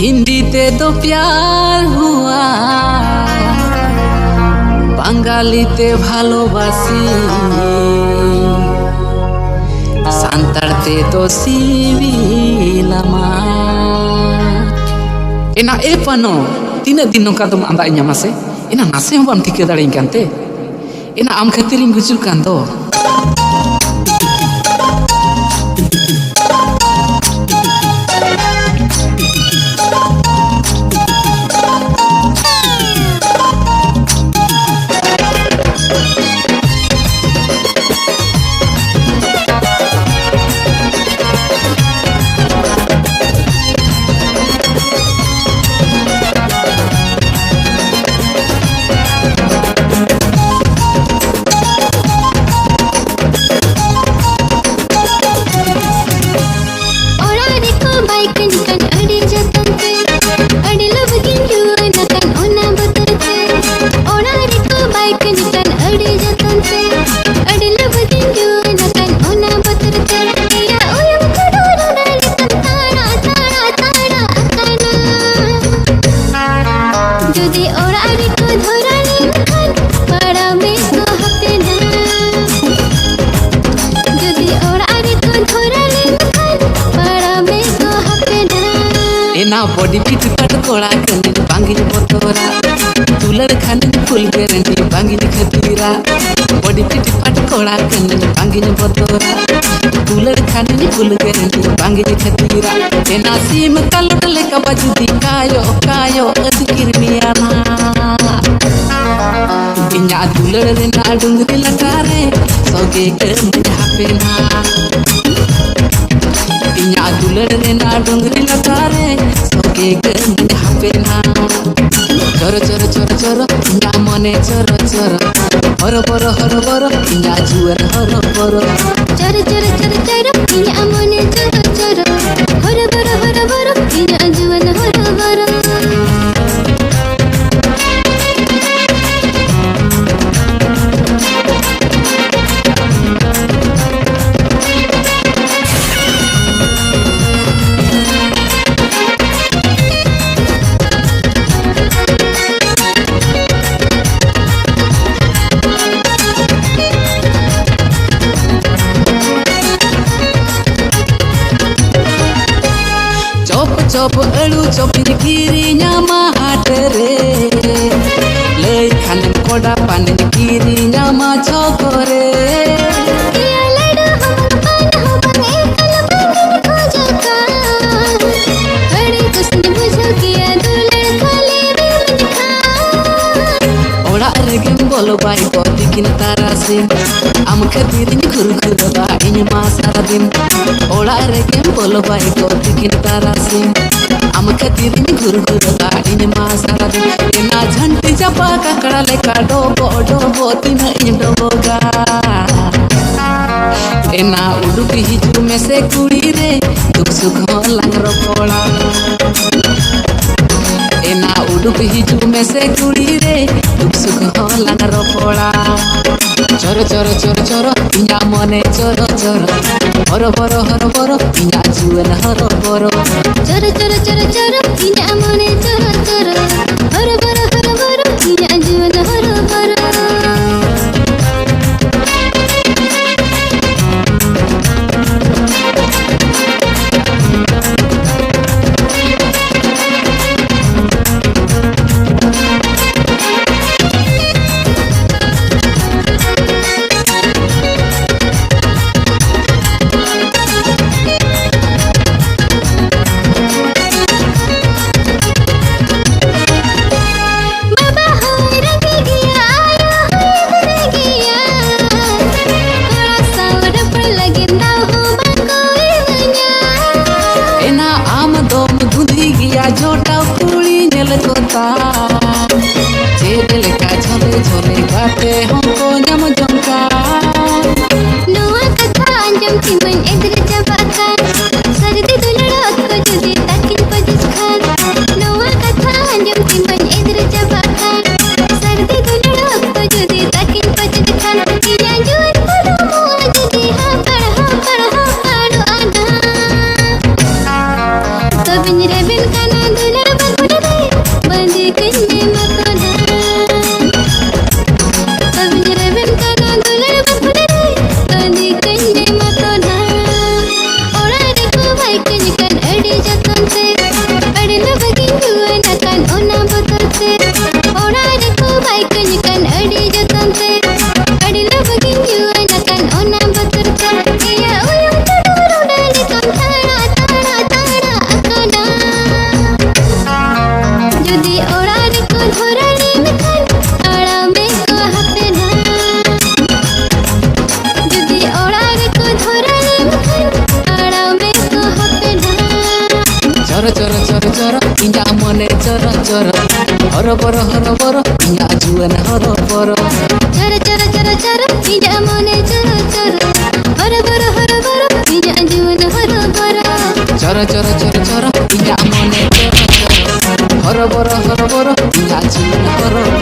हिंदी ते तो प्यार हुआ, बंगाली ते भालोबासी, सांतार ते तो civil amat. Ena pano, tina din nongka dom anda inya mase, ena nase hom bam tika darein kante, ena am khatirin gucul kanto. Ena body fit pat kola kani bangi botora, tular khani full guarantee bangi khatira. Body fit pat kola kani bangi botora, tular khani full guarantee bangi khatira. Ena sim kalot le ka bajudi kayo kayo adikir miana. Inya tular na dungri lakare soge ke mujhapena. Inya tular na dungri lakare soge ke mujhapena. Choro choro choro choro inya mone choro choro, horo boro inya juar horo boro. Choro choro choro choro inya mone choro choro, horo boro inya juar horo boro. Chop elu chopir kiri nyama hatere, lei khanen koda panen kiri nyama chokore. Iya lada hum pan ekal panen khojaka, bade kusne bujho kiya dular khale be kha. Oda regem bolo bai ko dikin tarasim, am khatirin khur ba inya ma saradin. Oda regem bolo bai ko dikin tarasim, am khatirin khur ba inya ma saradin. Ena jhanti japa kakada leka dobo tina inya doboga. Ena uduki hiju me se kuri re duk sukh lang rokola. Ena uduki hiju me se kuri re duk sukh lang rokola. Choro choro choro choro inya mone choro choro, horo boro inya juan horo boro. Choro choro choro choro inya mone choro choro, horo boro inya juan horo boro. Jota puli nyel kota, jedel ka jole jole bate homko nyam jongka. Noa katha anjam timan edre jabakan, sardi duladot ko judi takin pajis khan. Noa katha anjam timan edre jabakan, sardi duladot ko judi takin pajis khan. Inya juan padu mo judi ha ado ana. To binre bin kana dula इंजा मने चर चर harbour इंजा जुवन harbour चर चर चर चर निजा मने चर चर हरबर निजा जीवन हरबर चर चर चर चर इंजा मने चर चर हरबर इंजा जुवन हरबर